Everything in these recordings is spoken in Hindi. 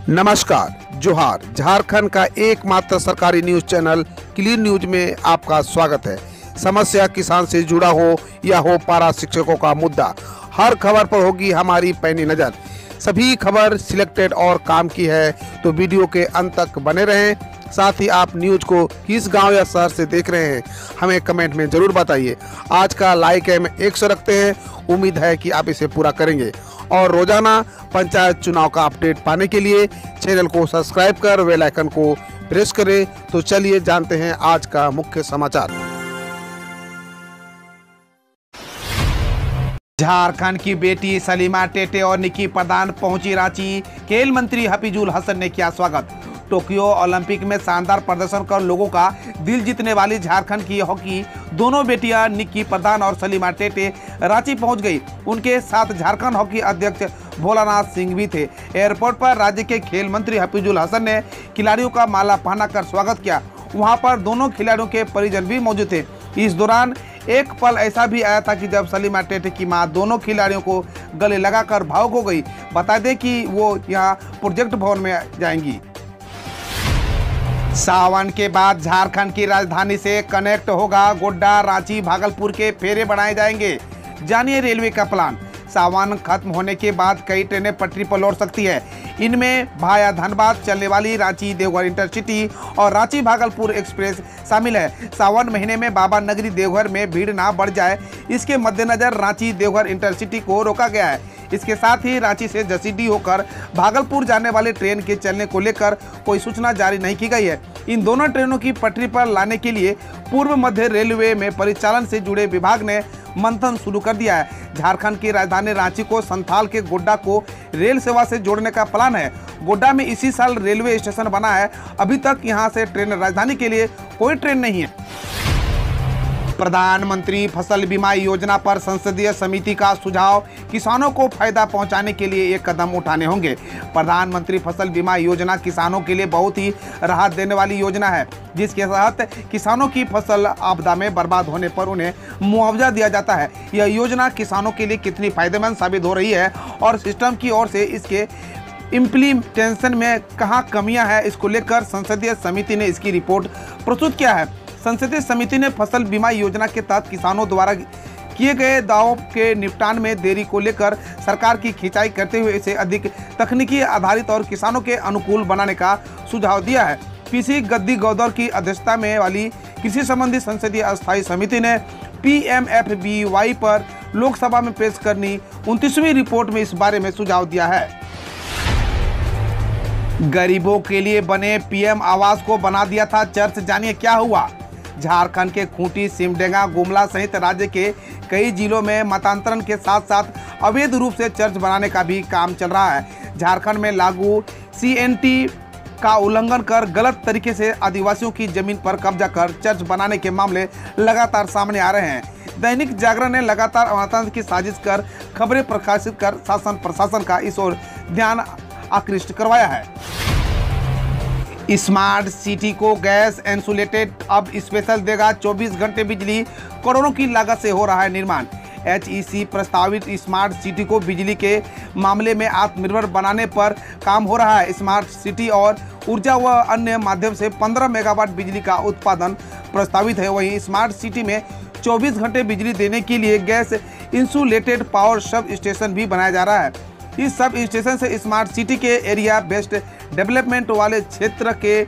नमस्कार, जोहार। झारखंड का एकमात्र सरकारी न्यूज चैनल क्लीन न्यूज में आपका स्वागत है। समस्या किसान से जुड़ा हो या हो पारा शिक्षकों का मुद्दा, हर खबर पर होगी हमारी पैनी नज़र। सभी खबर सिलेक्टेड और काम की है, तो वीडियो के अंत तक बने रहें। साथ ही आप न्यूज को किस गांव या शहर से देख रहे हैं, हमें कमेंट में ज़रूर बताइए। आज का लाइक है 100 रखते हैं, उम्मीद है कि आप इसे पूरा करेंगे। और रोजाना पंचायत चुनाव का अपडेट पाने के लिए चैनल को सब्सक्राइब कर बेल आइकन को प्रेस करें। तो चलिए जानते हैं आज का मुख्य समाचार। झारखंड की बेटी सलीमा टेटे और निकी प्रधान पहुंची रांची। खेल मंत्री हफीजुल हसन ने किया स्वागत। टोक्यो ओलंपिक में शानदार प्रदर्शन कर लोगों का दिल जीतने वाली झारखंड की हॉकी दोनों बेटियां निकी प्रधान और सलीमा टेटे रांची पहुंच गई। उनके साथ झारखंड हॉकी अध्यक्ष भोलानाथ सिंह भी थे। एयरपोर्ट पर राज्य के खेल मंत्री हफीजुल हसन ने खिलाड़ियों का माला पहनाकर स्वागत किया। वहां पर दोनों खिलाड़ियों के परिजन भी मौजूद थे। इस दौरान एक पल ऐसा भी आया था कि जब सलीमा टेटे की मां दोनों खिलाड़ियों को गले लगाकर भावुक हो गई। बता दें कि वो यहां प्रोजेक्ट भवन में जाएंगी। सावन के बाद झारखंड की राजधानी से कनेक्ट होगा गोड्डा। रांची भागलपुर के फेरे बनाए जाएंगे। जानिए रेलवे का प्लान। सावन खत्म होने के बाद कई ट्रेनें पटरी पर लौट सकती है। इनमें भाया धनबाद चलने वाली रांची देवघर इंटरसिटी और रांची भागलपुर एक्सप्रेस शामिल है। सावन महीने में बाबा नगरी देवघर में भीड़ ना बढ़ जाए, इसके मद्देनजर रांची देवघर इंटरसिटी को रोका गया है। इसके साथ ही रांची से जसीडीह होकर भागलपुर जाने वाली ट्रेन के चलने को लेकर कोई सूचना जारी नहीं की गई है। इन दोनों ट्रेनों की पटरी पर लाने के लिए पूर्व मध्य रेलवे में परिचालन से जुड़े विभाग ने मंथन शुरू कर दिया है। झारखंड की राजधानी रांची को संथाल के गोड्डा को रेल सेवा से जोड़ने का प्लान है। गोड्डा में इसी साल रेलवे स्टेशन बना है। अभी तक यहां से ट्रेन राजधानी के लिए कोई ट्रेन नहीं है। प्रधानमंत्री फसल बीमा योजना पर संसदीय समिति का सुझाव, किसानों को फायदा पहुंचाने के लिए एक कदम उठाने होंगे। प्रधानमंत्री फसल बीमा योजना किसानों के लिए बहुत ही राहत देने वाली योजना है, जिसके तहत किसानों की फसल आपदा में बर्बाद होने पर उन्हें मुआवजा दिया जाता है। यह योजना किसानों के लिए कितनी फायदेमंद साबित हो रही है और सिस्टम की ओर से इसके इम्प्लीमेंटेशन में कहाँ कमियां हैं, इसको लेकर संसदीय समिति ने इसकी रिपोर्ट प्रस्तुत किया है। संसदीय समिति ने फसल बीमा योजना के तहत किसानों द्वारा किए गए दावों के निपटान में देरी को लेकर सरकार की खिंचाई करते हुए इसे अधिक तकनीकी आधारित और किसानों के अनुकूल बनाने का सुझाव दिया है। पीसी गद्दी गौदर की अध्यक्षता में वाली कृषि संबंधी संसदीय अस्थायी समिति ने PMFBY पर लोकसभा में पेश करनी 29वीं रिपोर्ट में इस बारे में सुझाव दिया है। गरीबों के लिए बने PM आवास को बना दिया था चर्च, जानिए क्या हुआ। झारखंड के खूंटी, सिमडेगा, गुमला सहित राज्य के कई जिलों में मतांतरण के साथ साथ अवैध रूप से चर्च बनाने का भी काम चल रहा है। झारखंड में लागू CNT का उल्लंघन कर गलत तरीके से आदिवासियों की जमीन पर कब्जा कर चर्च बनाने के मामले लगातार सामने आ रहे हैं। दैनिक जागरण ने लगातार अवैधानिक की साजिश कर खबरें प्रकाशित कर शासन प्रशासन का इस ओर ध्यान आकृष्ट करवाया है। स्मार्ट सिटी को गैस इंसुलेटेड अब स्पेशल देगा 24 घंटे बिजली, करोड़ों की लागत से हो रहा है निर्माण। HEC प्रस्तावित स्मार्ट सिटी को बिजली के मामले में आत्मनिर्भर बनाने पर काम हो रहा है। स्मार्ट सिटी और ऊर्जा व अन्य माध्यम से 15 मेगावाट बिजली का उत्पादन प्रस्तावित है। वहीं स्मार्ट सिटी में 24 घंटे बिजली देने के लिए gas insulated power sub station भी बनाया जा रहा है। इस सब स्टेशन से स्मार्ट सिटी के एरिया बेस्ड डेवलपमेंट वाले क्षेत्र के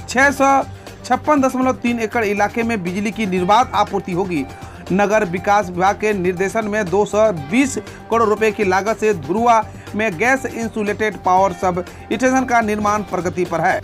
656.3 एकड़ इलाके में बिजली की निर्बाध आपूर्ति होगी। नगर विकास विभाग के निर्देशन में 220 करोड़ रुपए की लागत से धुरुआ में gas insulated power sub station का निर्माण प्रगति पर है।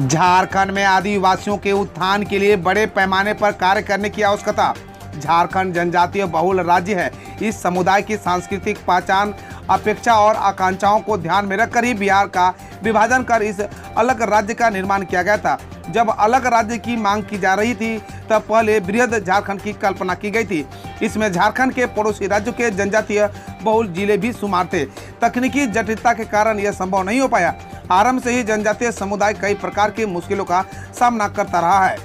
झारखंड में आदिवासियों के उत्थान के लिए बड़े पैमाने पर कार्य करने की आवश्यकता। झारखंड जनजातीय बहुल राज्य है। इस समुदाय की सांस्कृतिक पहचान, अपेक्षा और आकांक्षाओं को ध्यान में रखकर ही बिहार का विभाजन कर इस अलग राज्य का निर्माण किया गया था। जब अलग राज्य की मांग की जा रही थी तब पहले बृहद झारखंड की कल्पना की गई थी। इसमें झारखंड के पड़ोसी राज्यों के जनजातीय बहुल जिले भी शुमार थे। तकनीकी जटिलता के कारण यह संभव नहीं हो पाया। आरंभ से ही जनजातीय समुदाय कई प्रकार की मुश्किलों का सामना करता रहा है।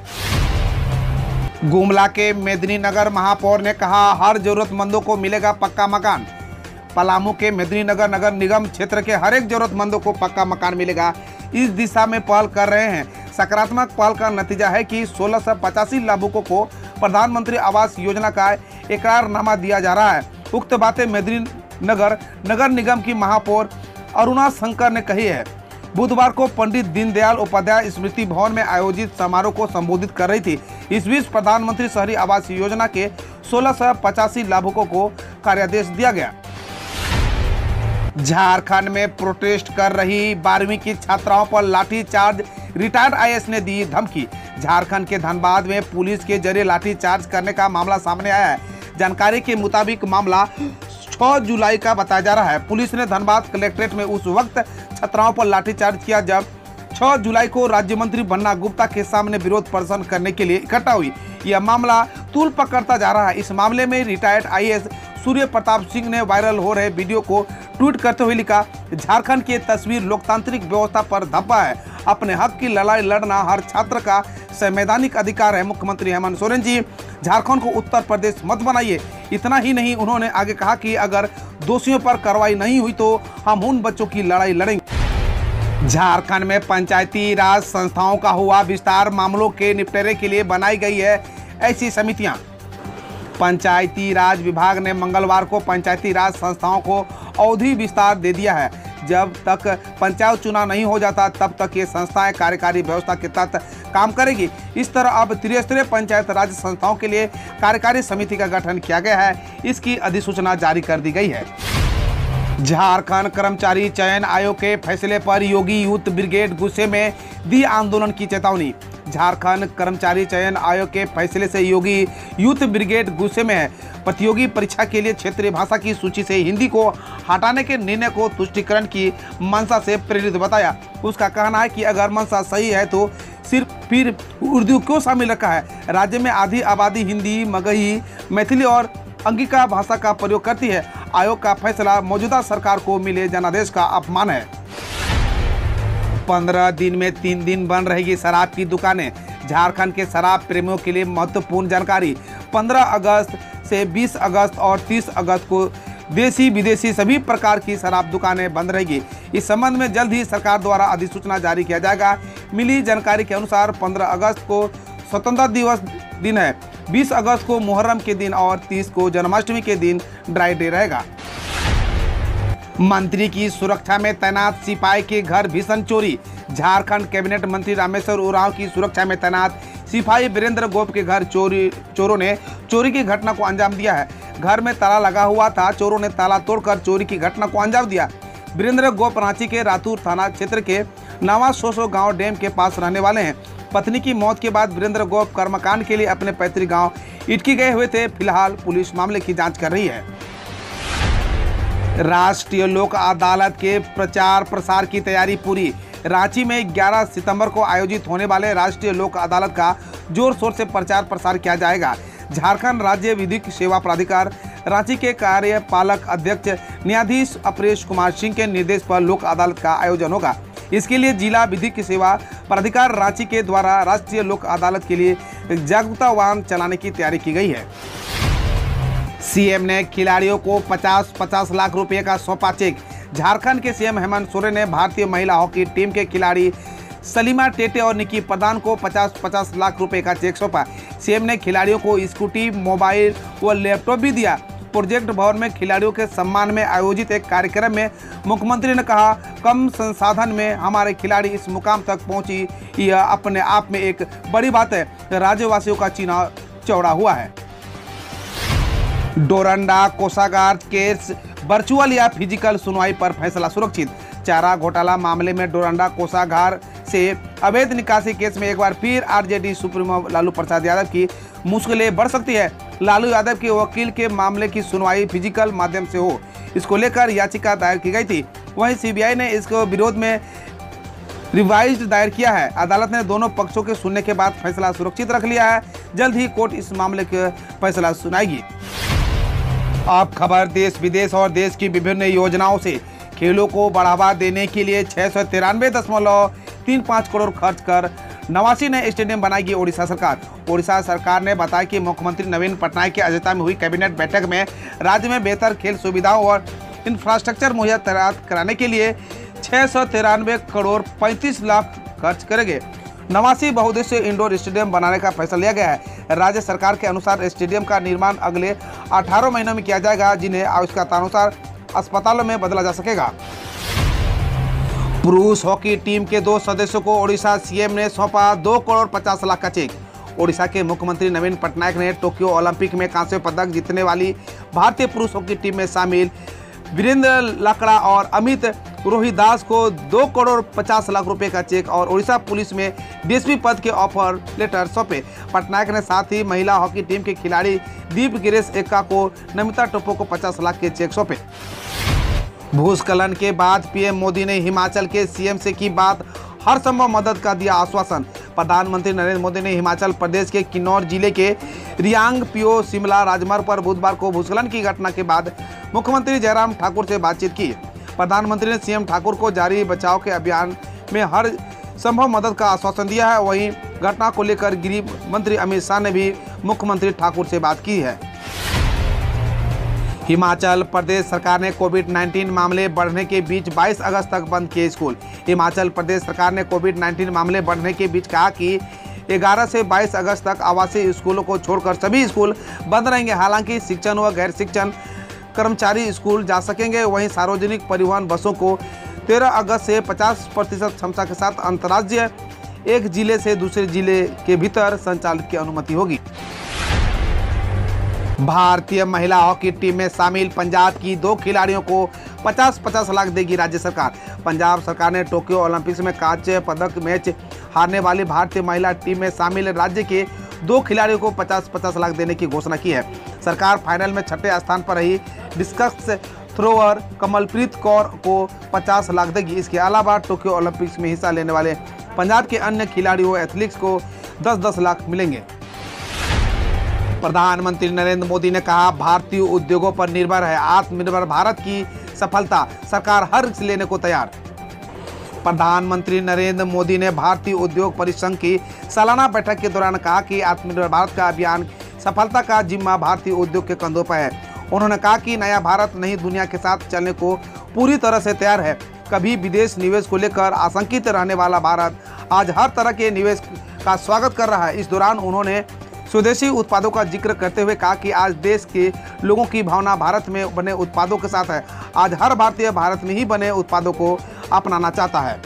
गुमला के मेदिनीनगर महापौर ने कहा, हर जरूरतमंदों को मिलेगा पक्का मकान। पलामू के मेदिनीनगर नगर निगम क्षेत्र के हर एक जरूरतमंदों को पक्का मकान मिलेगा। इस दिशा में पहल कर रहे हैं। सकारात्मक पहल का नतीजा है कि 1685 लाभुकों को प्रधानमंत्री आवास योजना का इकरारनामा दिया जा रहा है। उक्त बातें मेदिनीनगर नगर निगम की महापौर अरुणा शंकर ने कही है। बुधवार को पंडित दीनदयाल उपाध्याय स्मृति भवन में आयोजित समारोह को संबोधित कर रही थी। इस बीच प्रधानमंत्री शहरी आवास योजना के 1685 लाभुकों को कार्यादेश दिया गया। झारखंड में प्रोटेस्ट कर रही 12वीं की छात्राओं पर लाठीचार्ज, रिटायर्ड आईएएस ने दी धमकी। झारखंड के धनबाद में पुलिस के जरिए लाठीचार्ज करने का मामला सामने आया है। जानकारी के मुताबिक मामला 6 जुलाई का बताया जा रहा है। पुलिस ने धनबाद कलेक्ट्रेट में उस वक्त छात्राओं पर लाठीचार्ज किया जब 6 जुलाई को राज्य मंत्री बन्ना गुप्ता के सामने विरोध प्रदर्शन करने के लिए इकट्ठा हुई। यह मामला तूल पकड़ता जा रहा है। इस मामले में रिटायर्ड आईएएस सूर्य प्रताप सिंह ने वायरल हो रहे वीडियो को ट्वीट करते हुए लिखा, झारखंड की तस्वीर लोकतांत्रिक व्यवस्था पर धब्बा है। अपने हक की लड़ाई लड़ना हर छात्र का संवैधानिक अधिकार है। मुख्यमंत्री हेमंत सोरेन जी, झारखंड को उत्तर प्रदेश मत बनाइए। इतना ही नहीं, उन्होंने आगे कहा कि अगर दोषियों पर कार्रवाई नहीं हुई तो हम उन बच्चों की लड़ाई लड़ेंगे। झारखंड में पंचायती राज संस्थाओं का हुआ विस्तार, मामलों के निपटारे के लिए बनाई गई है ऐसी समितियां। पंचायती राज विभाग ने मंगलवार को पंचायती राज संस्थाओं को अवधि विस्तार दे दिया है। जब तक पंचायत चुनाव नहीं हो जाता तब तक ये संस्थाएं कार्यकारी व्यवस्था के तहत काम करेगी। इस तरह अब त्रिस्तरीय पंचायत राज संस्थाओं के लिए कार्यकारी समिति का गठन किया गया है। इसकी अधिसूचना जारी कर दी गई है। झारखंड कर्मचारी चयन आयोग के फैसले पर योगी यूथ ब्रिगेड गुस्से में, दी आंदोलन की चेतावनी। झारखंड कर्मचारी चयन आयोग के फैसले से योगी यूथ ब्रिगेड गुस्से में है। प्रतियोगी परीक्षा के लिए क्षेत्रीय भाषा की सूची से हिंदी को हटाने के निर्णय को तुष्टीकरण की मंशा से प्रेरित बताया। उसका कहना है कि अगर मंशा सही है तो फिर उर्दू क्यों शामिल रखा है। राज्य में आधी आबादी हिंदी, मगही, मैथिली और अंगिका भाषा का प्रयोग करती है। आयोग का फैसला मौजूदा सरकार को मिले जनादेश का अपमान है। 15 दिन में 3 दिन बंद रहेगी शराब की दुकानें। झारखंड के शराब प्रेमियों के लिए महत्वपूर्ण जानकारी। 15 अगस्त से 20 अगस्त और 30 अगस्त को देसी विदेशी सभी प्रकार की शराब दुकानें बंद रहेगी। इस संबंध में जल्द ही सरकार द्वारा अधिसूचना जारी किया जाएगा। मिली जानकारी के अनुसार 15 अगस्त को स्वतंत्रता दिवस दिन है, 20 अगस्त को मुहर्रम के दिन और 30 को जन्माष्टमी के दिन ड्राई डे रहेगा। मंत्री की सुरक्षा में तैनात सिपाही के घर भीषण चोरी। झारखंड कैबिनेट मंत्री रामेश्वर उरांव की सुरक्षा में तैनात सिपाही वीरेंद्र गोप के घर चोरों ने चोरी की घटना को अंजाम दिया है। घर में ताला लगा हुआ था, चोरों ने ताला तोड़कर चोरी की घटना को अंजाम दिया। वीरेंद्र गोप रांची के रातूर थाना क्षेत्र के नवा सोसो गांव डैम के पास रहने वाले हैं। पत्नी की मौत के बाद वीरेंद्र गोप कर्मकांड के लिए अपने पैतृक गांव इटकी गए हुए थे। फिलहाल पुलिस मामले की जांच कर रही है। राष्ट्रीय लोक अदालत के प्रचार प्रसार की तैयारी पूरी। रांची में 11 सितंबर को आयोजित होने वाले राष्ट्रीय लोक अदालत का जोर शोर से प्रचार प्रसार किया जाएगा। झारखंड राज्य विधिक सेवा प्राधिकार रांची के कार्यपालक अध्यक्ष न्यायाधीश अपरेश कुमार सिंह के निर्देश पर लोक अदालत का आयोजन होगा। इसके लिए जिला विधिक सेवा प्राधिकार रांची के द्वारा राष्ट्रीय लोक अदालत के लिए जागरूकता वाहन चलाने की तैयारी की गई है। सीएम ने खिलाड़ियों को 50-50 लाख रुपए का सौंपा चेक। झारखंड के सीएम हेमंत सोरेन ने भारतीय महिला हॉकी टीम के खिलाड़ी सलीमा टेटे और निकी प्रधान को 50-50 लाख रुपए का चेक सौंपा। सीएम ने खिलाड़ियों को स्कूटी, मोबाइल व लैपटॉप भी दिया। प्रोजेक्ट भवन में खिलाड़ियों के सम्मान में आयोजित एक कार्यक्रम में मुख्यमंत्री ने कहा, कम संसाधन में हमारे खिलाड़ी इस मुकाम तक पहुंची, यह अपने आप में एक बड़ी बात है। राज्यवासियों का चीना चौड़ा हुआ है। डोरंडा कोषागार केस वर्चुअल या फिजिकल सुनवाई पर फैसला सुरक्षित। चारा घोटाला मामले में डोरंडा कोषागार से अवैध निकासी केस में एक बार फिर आरजेडी सुप्रीमो लालू प्रसाद यादव की मुश्किलें बढ़ सकती है। लालू यादव के वकील के मामले की सुनवाई फिजिकल माध्यम से हो, इसको लेकर याचिका दायर की गई थी। वहीं सीबीआई ने इसके विरोध में रिवाइज्ड दायर किया है। अदालत ने दोनों पक्षों के सुनने के बाद फैसला सुरक्षित रख लिया है। जल्द ही कोर्ट इस मामले का फैसला सुनाएगी। अब खबर देश विदेश और देश की विभिन्न योजनाओं से। खेलों को बढ़ावा देने के लिए 693.35 करोड़ खर्च कर 89 नए स्टेडियम बनाएगी ओडिशा सरकार। ओडिशा सरकार ने बताया कि मुख्यमंत्री नवीन पटनायक की अध्यक्षता में हुई कैबिनेट बैठक में राज्य में बेहतर खेल सुविधाओं और इंफ्रास्ट्रक्चर मुहैया कराने के लिए 693 करोड़ 35 लाख खर्च करेंगे। 89 बहुउद्देशीय इंडोर स्टेडियम बनाने का फैसला लिया गया है। राज्य सरकार के अनुसार स्टेडियम का निर्माण अगले 18 महीनों में किया जाएगा, जिन्हें आवश्यकतानुसार अस्पतालों में बदला जा सकेगा। पुरुष हॉकी टीम के 2 सदस्यों को ओडिशा सीएम ने सौंपा 2 करोड़ 50 लाख का चेक। ओडिशा के मुख्यमंत्री नवीन पटनायक ने टोक्यो ओलंपिक में कांस्य पदक जीतने वाली भारतीय पुरुष हॉकी टीम में शामिल वीरेंद्र लाकड़ा और अमित रोहिदास को 2 करोड़ 50 लाख रुपए का चेक और ओडिशा पुलिस में डीएसपी पद के ऑफर लेटर सौंपे। पटनायक ने साथ ही महिला हॉकी टीम के खिलाड़ी दीप गिरीश एक्का को नमिता टोप्पो को 50 लाख के चेक सौंपे। भूस्खलन के बाद पीएम मोदी ने हिमाचल के सीएम से की बात, हर संभव मदद का दिया आश्वासन। प्रधानमंत्री नरेंद्र मोदी ने हिमाचल प्रदेश के किन्नौर जिले के रियांग पिओ शिमला राजमार्ग पर बुधवार को भूस्खलन की घटना के बाद मुख्यमंत्री जयराम ठाकुर से बातचीत की। प्रधानमंत्री ने सीएम ठाकुर को जारी बचाव के अभियान में हर संभव मदद का आश्वासन दिया है। वहीं घटना को लेकर गृह मंत्री अमित शाह ने भी मुख्यमंत्री ठाकुर से बात की है। हिमाचल प्रदेश सरकार ने कोविड-19 मामले बढ़ने के बीच 22 अगस्त तक बंद किए स्कूल। हिमाचल प्रदेश सरकार ने कोविड-19 मामले बढ़ने के बीच कहा कि 11 से 22 अगस्त तक आवासीय स्कूलों को छोड़कर सभी स्कूल बंद रहेंगे। हालांकि शिक्षण व गैर शिक्षण कर्मचारी स्कूल जा सकेंगे। वहीं सार्वजनिक परिवहन बसों को 13 अगस्त से 50% क्षमता के साथ अंतर्राज्यीय एक जिले से दूसरे जिले के भीतर संचालित की अनुमति होगी। भारतीय महिला हॉकी टीम में शामिल पंजाब की 2 खिलाड़ियों को 50-50 लाख देगी राज्य सरकार। पंजाब सरकार ने टोक्यो ओलंपिक्स में कांस्य पदक मैच हारने वाली भारतीय महिला टीम में शामिल राज्य के 2 खिलाड़ियों को 50-50 लाख देने की घोषणा की है। सरकार फाइनल में 6ठे स्थान पर रही डिस्कस थ्रोअर कमलप्रीत कौर को 50 लाख देगी। इसके अलावा टोक्यो ओलंपिक्स में हिस्सा लेने वाले पंजाब के अन्य खिलाड़ियों एथलीट्स को 10-10 लाख मिलेंगे। प्रधानमंत्री नरेंद्र मोदी ने कहा, भारतीय उद्योगों पर निर्भर है आत्मनिर्भर भारत की सफलता, सरकार हर रिस्क लेने को तैयार। प्रधानमंत्री नरेंद्र मोदी ने भारतीय उद्योग परिसंघ की सालाना बैठक के दौरान कहा कि आत्मनिर्भर भारत का अभियान सफलता का जिम्मा भारतीय उद्योग के कंधों पर है। उन्होंने कहा कि नया भारत नई दुनिया के साथ चलने को पूरी तरह से तैयार है। कभी विदेश निवेश को लेकर आशंकित रहने वाला भारत आज हर तरह के निवेश का स्वागत कर रहा है। इस दौरान उन्होंने स्वदेशी उत्पादों का जिक्र करते हुए कहा कि आज देश के लोगों की भावना भारत में बने उत्पादों के साथ है। आज हर भारतीय भारत में ही बने उत्पादों को अपनाना चाहता है।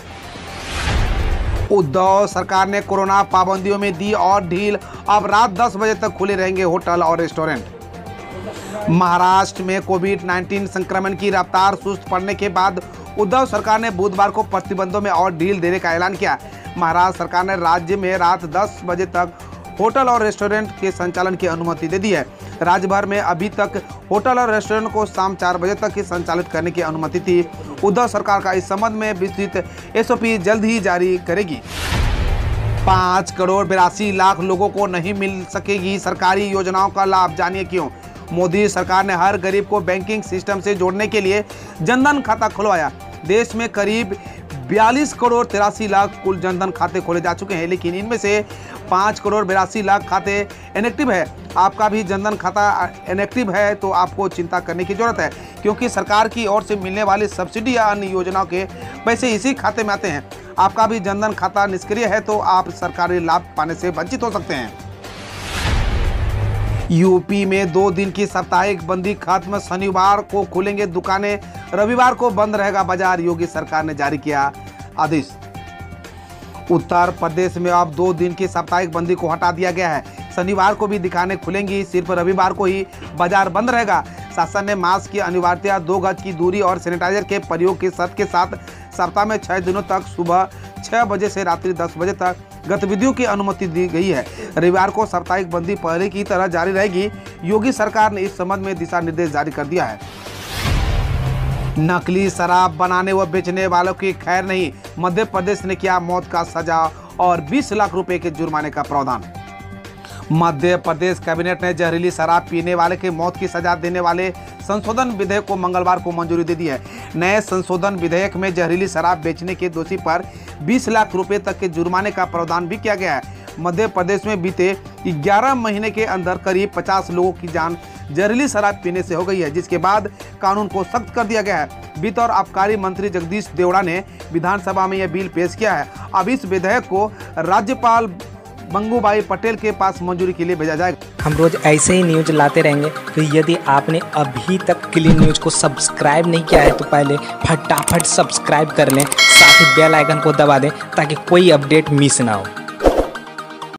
उद्धव सरकार ने कोरोना पाबंदियों में दी और ढील, अब रात 10 बजे तक खुले रहेंगे होटल और रेस्टोरेंट। महाराष्ट्र में कोविड-19 संक्रमण की रफ्तार सुस्त पड़ने के बाद उद्धव सरकार ने बुधवार को प्रतिबंधों में और ढील देने का ऐलान किया। महाराष्ट्र सरकार ने राज्य में रात 10 बजे तक होटल और रेस्टोरेंट के संचालन की अनुमति दे दी है। राज्य भर में अभी तक होटल और रेस्टोरेंट को शाम 4 बजे तक ही संचालित करने की अनुमति थी। उद्धव सरकार का इस संबंध में विस्तृत एसओपी जल्द ही जारी करेगी। 5 करोड़ 82 लाख लोगों को नहीं मिल सकेगी सरकारी योजनाओं का लाभ, जानिए क्यों। मोदी सरकार ने हर गरीब को बैंकिंग सिस्टम से जोड़ने के लिए जनधन खाता खुलवाया। देश में करीब 42 करोड़ 83 लाख कुल जनधन खाते खोले जा चुके हैं, लेकिन इनमें से 5 करोड़ 82 लाख खाते इनएक्टिव है। आपका भी जनधन खाता इनएक्टिव है तो आपको चिंता करने की जरूरत है, क्योंकि सरकार की ओर से मिलने वाली सब्सिडी या अन्य योजनाओं के पैसे इसी खाते में आते हैं। आपका भी जनधन खाता निष्क्रिय है तो आप सरकारी लाभ पाने से वंचित हो सकते हैं। यूपी में 2 दिन की साप्ताहिक बंदी खत्म, शनिवार को खुलेंगे दुकानें, रविवार को बंद रहेगा बाजार, योगी सरकार ने जारी किया आदेश। उत्तर प्रदेश में अब 2 दिन की साप्ताहिक बंदी को हटा दिया गया है। शनिवार को भी दुकानें खुलेंगी, सिर्फ रविवार को ही बाजार बंद रहेगा। शासन ने मास्क की अनिवार्यता, 2 गज की दूरी और सैनिटाइजर के प्रयोग की शर्त के साथ सप्ताह में 6 दिनों तक सुबह 6 बजे से रात्रि 10 बजे तक गतिविधियों की अनुमति दी गई है। रविवार को साप्ताहिक बंदी पहले की तरह जारी रहेगी। योगी सरकार ने इस संबंध में दिशा निर्देश जारी कर दिया है। नकली शराब बनाने व बेचने वालों की खैर नहीं, मध्य प्रदेश ने किया मौत का सजा और 20 लाख रुपए के जुर्माने का प्रावधान। मध्य प्रदेश कैबिनेट ने जहरीली शराब पीने वाले के मौत की सजा देने वाले संशोधन विधेयक को मंगलवार को मंजूरी दे दी है। नए संशोधन विधेयक में जहरीली शराब बेचने के दोषी पर 20 लाख रुपए तक के जुर्माने का प्रावधान भी किया गया है। मध्य प्रदेश में बीते 11 महीने के अंदर करीब 50 लोगों की जान जहरीली शराब पीने से हो गई है, जिसके बाद कानून को सख्त कर दिया गया है। वित्त और आबकारी मंत्री जगदीश देवड़ा ने विधानसभा में यह बिल पेश किया है। अब इस विधेयक को राज्यपाल बंगूबाई पटेल के पास मंजूरी के लिए भेजा जाएगा। हम रोज ऐसे ही न्यूज लाते रहेंगे, तो यदि आपने अभी तक क्लीन न्यूज को सब्सक्राइब नहीं किया है तो पहले फटाफट सब्सक्राइब कर लें, साथ ही बेल आइकन को दबा दें ताकि कोई अपडेट मिस ना हो।